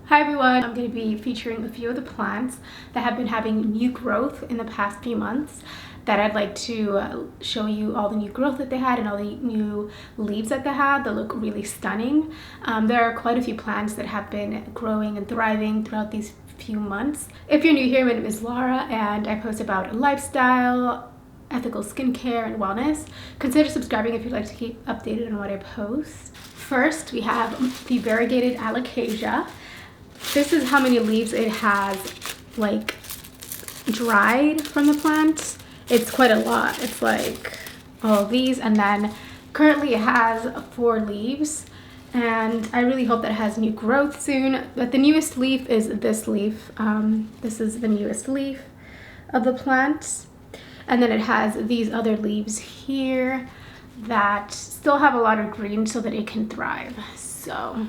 Hi everyone, I'm going to be featuring a few of the plants that have been having new growth in the past few months that I'd like to show you all the new growth that they had and all the new leaves that they had that look really stunning. There are quite a few plants that have been growing and thriving throughout these few months. If you're new here, my name is Laura and I post about lifestyle, ethical skincare, and wellness. Consider subscribing if you'd like to keep updated on what I post. First, we have the Variegated Alocasia. This is how many leaves it has like dried from the plant. It's quite a lot. It's like all of these, and then currently it has 4 leaves, and I really hope that it has new growth soon. But the newest leaf is this leaf. This is the newest leaf of the plant, and then it has these other leaves here that still have a lot of green so that it can thrive. So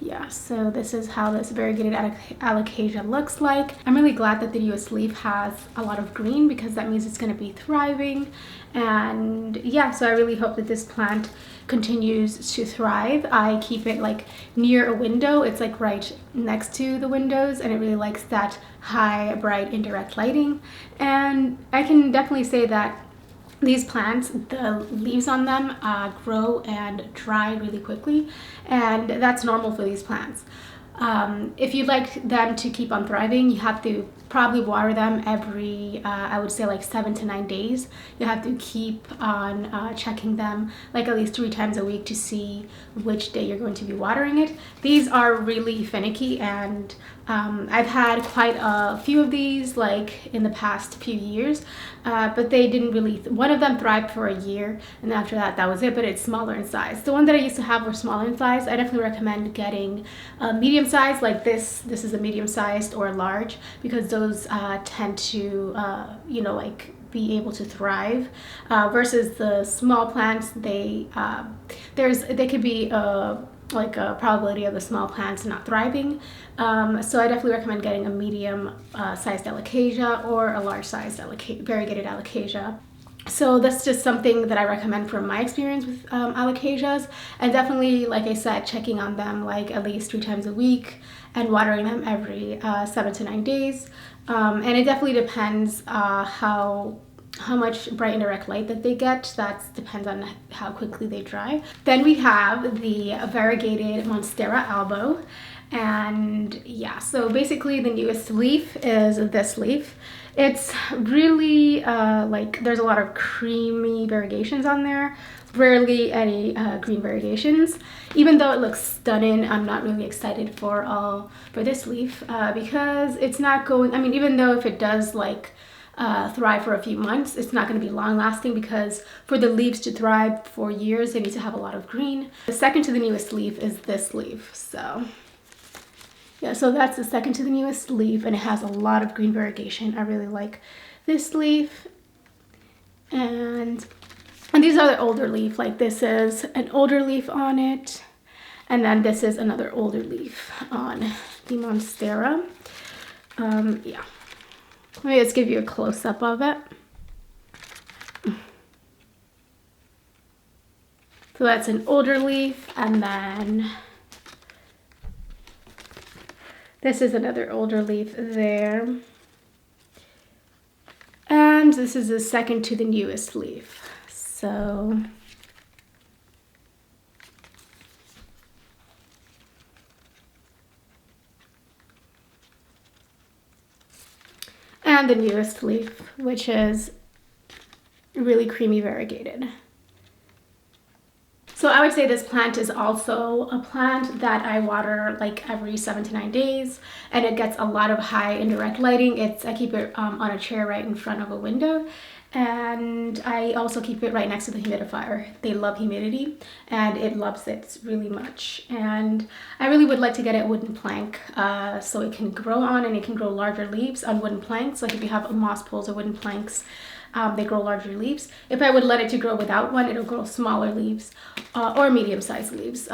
yeah, so this is how this variegated alocasia looks like. I'm really glad that the newest leaf has a lot of green because that means it's going to be thriving. And yeah, so I really hope that this plant continues to thrive. I keep it like near a window. It's like right next to the windows, and it really likes that high, bright, indirect lighting. And I can definitely say that these plants, the leaves on them grow and dry really quickly, and that's normal for these plants. If you'd like them to keep on thriving, you have to probably water them every, I would say like 7 to 9 days. You have to keep on checking them like at least 3 times a week to see which day you're going to be watering it. These are really finicky, and I've had quite a few of these like in the past few years, but they didn't really, one of them thrived for a year, and after that, that was it, but it's smaller in size. The one that I used to have were smaller in size. I definitely recommend getting a medium size like this. This is a medium sized or large, because those tend to, you know, like be able to thrive versus the small plants. They could be like a probability of the small plants not thriving. So I definitely recommend getting a medium sized alocasia or a large sized variegated alocasia. So that's just something that I recommend from my experience with alocasias, and definitely, like I said, checking on them like at least 3 times a week and watering them every 7 to 9 days. And it definitely depends how much bright and direct light that they get. That depends on how quickly they dry. Then we have the Variegated Monstera albo. And yeah, so basically the newest leaf is this leaf. It's really like there's a lot of creamy variegations on there, rarely any green variegations. Even though it looks stunning, I'm not really excited for this leaf because it's not going, I mean, even though if it does like thrive for a few months, it's not going to be long lasting, because for the leaves to thrive for years, they need to have a lot of green. The second to the newest leaf is this leaf. So yeah, so that's the second to the newest leaf, and it has a lot of green variegation. I really like this leaf. And these are the older leaf. Like this is an older leaf on it, and then this is another older leaf on the Monstera. Yeah. Let me just give you a close-up of it. So that's an older leaf, and then this is another older leaf there. And this is the second to the newest leaf. So and the newest leaf, which is really creamy variegated. So I would say this plant is also a plant that I water like every 7 to 9 days, and it gets a lot of high indirect lighting. I keep it on a chair right in front of a window, and I also keep it right next to the humidifier. They love humidity, and it loves it really much. And I really would like to get a wooden plank so it can grow on, and it can grow larger leaves on wooden planks. Like if you have moss poles or wooden planks, they grow larger leaves. If I would let it to grow without one, it'll grow smaller leaves or medium-sized leaves.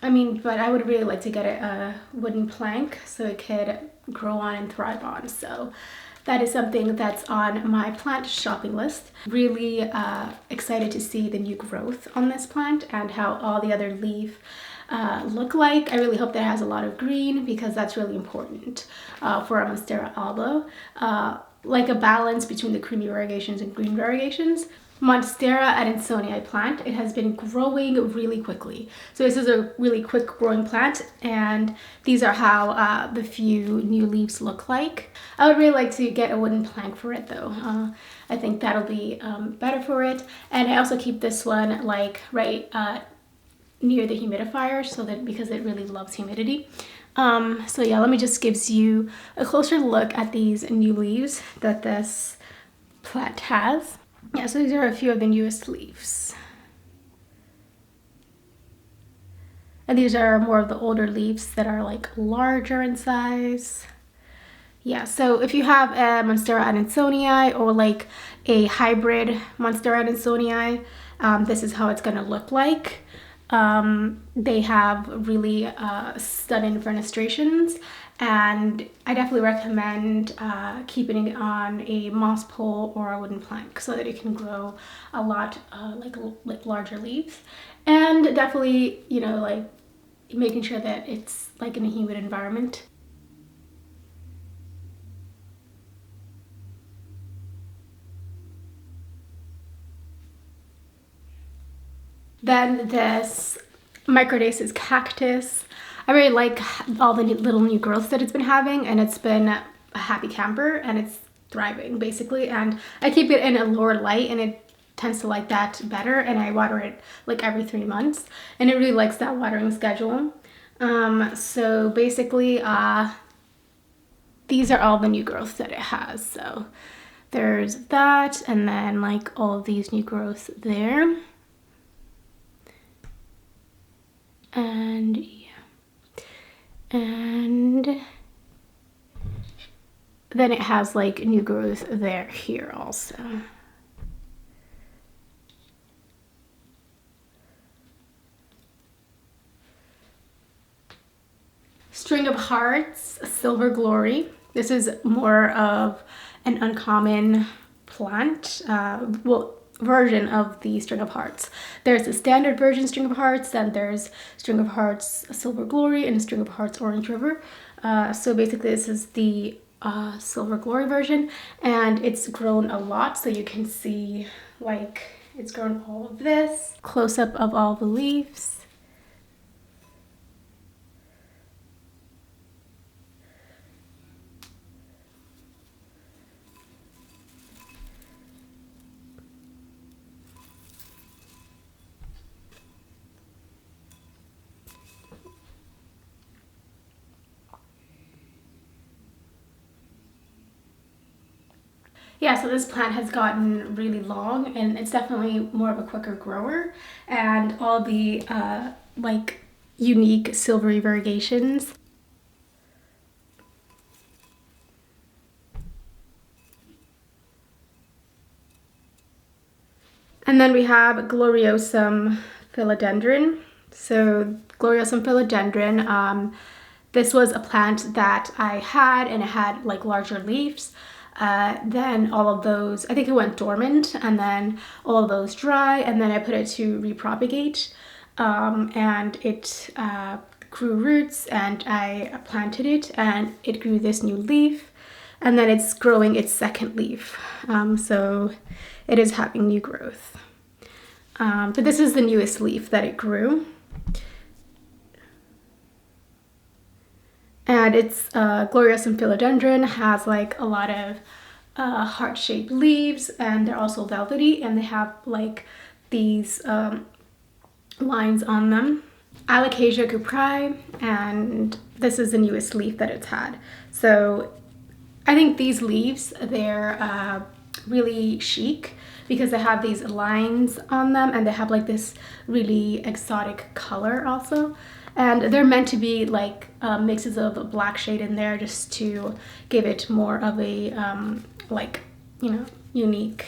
I mean, but I would really like to get a wooden plank so it could grow on and thrive on. So that is something that's on my plant shopping list. Really excited to see the new growth on this plant and how all the other leaf look like. I really hope that it has a lot of green because that's really important for a Monstera alba. Like a balance between the creamy variegations and green variegations. Monstera Insomnia plant, it has been growing really quickly. So this is a really quick growing plant, and these are how the few new leaves look like. I would really like to get a wooden plank for it though. I think that'll be better for it. And I also keep this one like right near the humidifier, so that because it really loves humidity. So yeah, let me just give you a closer look at these new leaves that this plant has. Yeah, so these are a few of the newest leaves. And these are more of the older leaves that are like larger in size. Yeah, so if you have a Monstera Insomnia or like a hybrid Monstera Insomnia, this is how it's gonna look like. They have really stunning fenestrations, and I definitely recommend keeping it on a moss pole or a wooden plank so that it can grow a lot like larger leaves, and definitely, you know, like making sure that it's like in a humid environment. Then this Microdace's Cactus. I really like all the little new growths that it's been having, and it's been a happy camper and it's thriving basically. And I keep it in a lower light and it tends to like that better, and I water it like every 3 months, and it really likes that watering schedule. So basically these are all the new growths that it has. So there's that, and then like all of these new growths there. And yeah, and then it has like new growth there here also. String of Hearts, Silver Glory. This is more of an uncommon plant. Version of the String of Hearts. There's the standard version String of Hearts, then there's String of Hearts Silver Glory and String of Hearts Orange River. So basically this is the Silver Glory version, and it's grown a lot, so you can see like it's grown all of this. Close up of all the leaves. Yeah, so this plant has gotten really long, and it's definitely more of a quicker grower, and all the like unique silvery variegations. And then we have Gloriosum Philodendron. So Gloriosum Philodendron, this was a plant that I had, and it had like larger leaves. Then all of those, I think it went dormant, and then all of those dry, and then I put it to repropagate, and it grew roots, and I planted it, and it grew this new leaf, and then it's growing its second leaf. So it is having new growth. But this is the newest leaf that it grew. And it's Gloriosum Philodendron has like a lot of heart-shaped leaves, and they're also velvety, and they have like these lines on them. Alocasia cupri, and this is the newest leaf that it's had. So I think these leaves, they're really chic because they have these lines on them, and they have like this really exotic color also. And they're meant to be like mixes of a black shade in there just to give it more of a like, you know, unique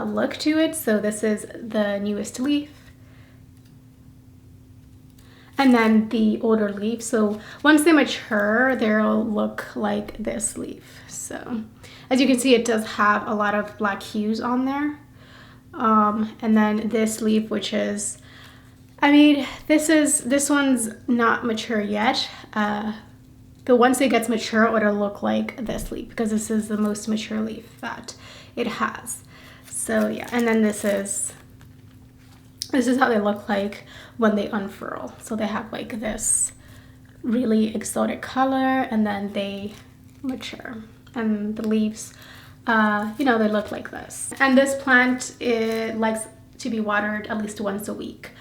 look to it. So this is the newest leaf. And then the older leaf. So once they mature, they'll look like this leaf. So as you can see, it does have a lot of black hues on there. And then this leaf, which is I mean, this one's not mature yet. But once it gets mature, it'll look like this leaf because this is the most mature leaf that it has. So yeah, and then this is how they look like when they unfurl. So they have like this really exotic color, and then they mature, and the leaves, you know, they look like this. And this plant, it likes to be watered at least once a week.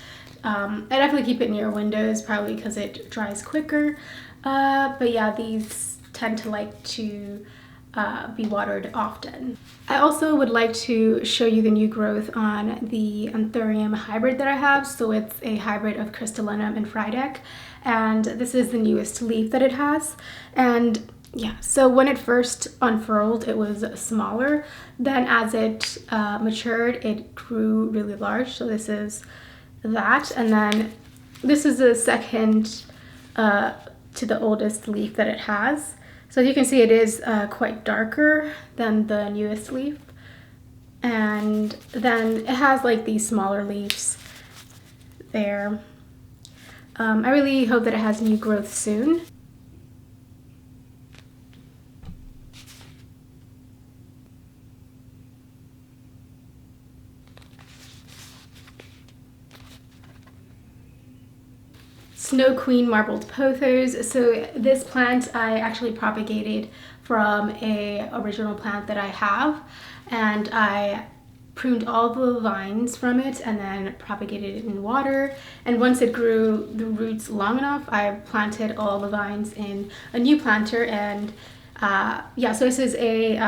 I definitely keep it near windows, probably because it dries quicker. But yeah, these tend to like to be watered often. I also would like to show you the new growth on the Anthurium hybrid that I have. So it's a hybrid of crystallinum and Friedeck, and this is the newest leaf that it has. And yeah, so when it first unfurled, it was smaller. Then as it matured, it grew really large. So this is that, and then this is the second to the oldest leaf that it has. So as you can see, it is quite darker than the newest leaf, and then it has like these smaller leaves there. I really hope that it has new growth soon. Snow Queen marbled pothos. So this plant I actually propagated from a original plant that I have, and I pruned all the vines from it and then propagated it in water. And once it grew the roots long enough, I planted all the vines in a new planter. And yeah, so this is a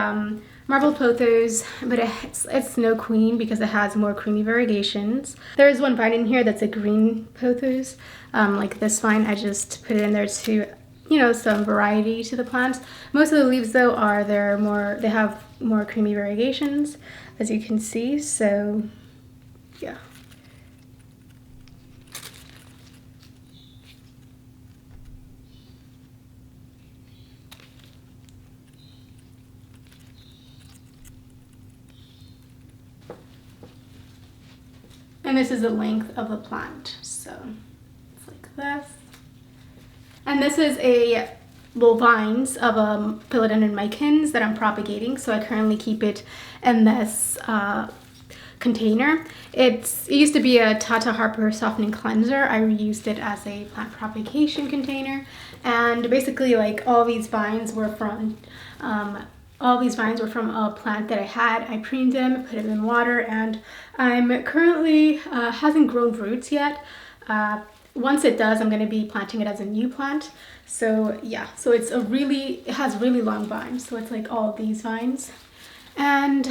marbled pothos, but it's Snow Queen because it has more creamy variegations. There is one vine in here that's a green pothos, like this vine. I just put it in there to, you know, some variety to the plant. Most of the leaves though they have more creamy variegations, as you can see. So yeah. And this is the length of the plant, so it's like this. And this is a little vines of Philodendron micans that I'm propagating. So I currently keep it in this container. It used to be a Tata Harper softening cleanser. I reused it as a plant propagation container, and basically like all these vines were from a plant that I had. I pruned them, put them in water, and I'm currently hasn't grown roots yet. Once it does, I'm going to be planting it as a new plant. So yeah, so it has really long vines. So it's like all these vines. And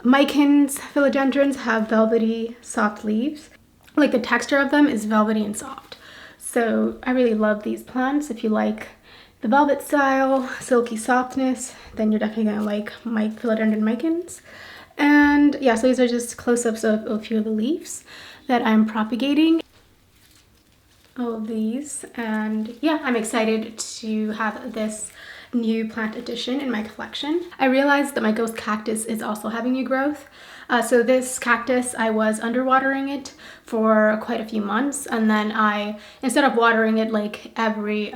micans, philodendrons have velvety, soft leaves. Like the texture of them is velvety and soft. So I really love these plants. If you like the velvet style, silky softness, then you're definitely gonna like my philodendron micans. And yeah, so these are just close-ups of a few of the leaves that I'm propagating. All of these, and yeah, I'm excited to have this new plant addition in my collection. I realized that my ghost cactus is also having new growth. So this cactus, I was underwatering it for quite a few months, and then instead of watering it like every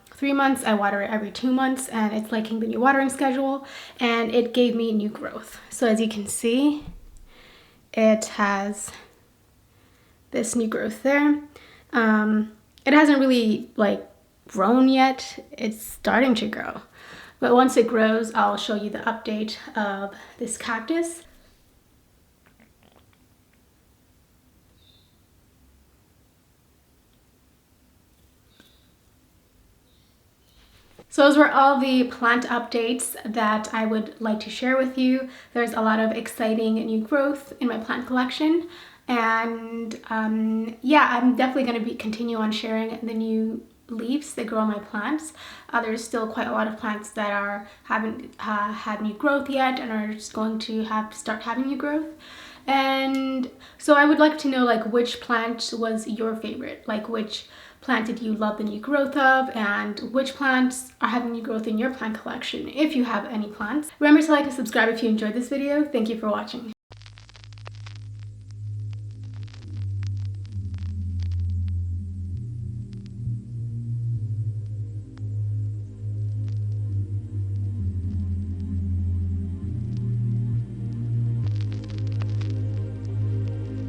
3 months, I water it every 2 months, and it's liking the new watering schedule, and it gave me new growth. So as you can see, it has this new growth there. It hasn't really like grown yet. It's starting to grow, but once it grows, I'll show you the update of this cactus. So those were all the plant updates that I would like to share with you. There's a lot of exciting new growth in my plant collection. And yeah, I'm definitely going to continue on sharing the new leaves that grow on my plants. There's still quite a lot of plants that haven't had new growth yet and are just going to start having new growth. And so I would like to know like which plant was your favorite, like which plant did you love the new growth of, and which plants are having new growth in your plant collection if you have any plants. Remember to like and subscribe if you enjoyed this video. Thank you for watching.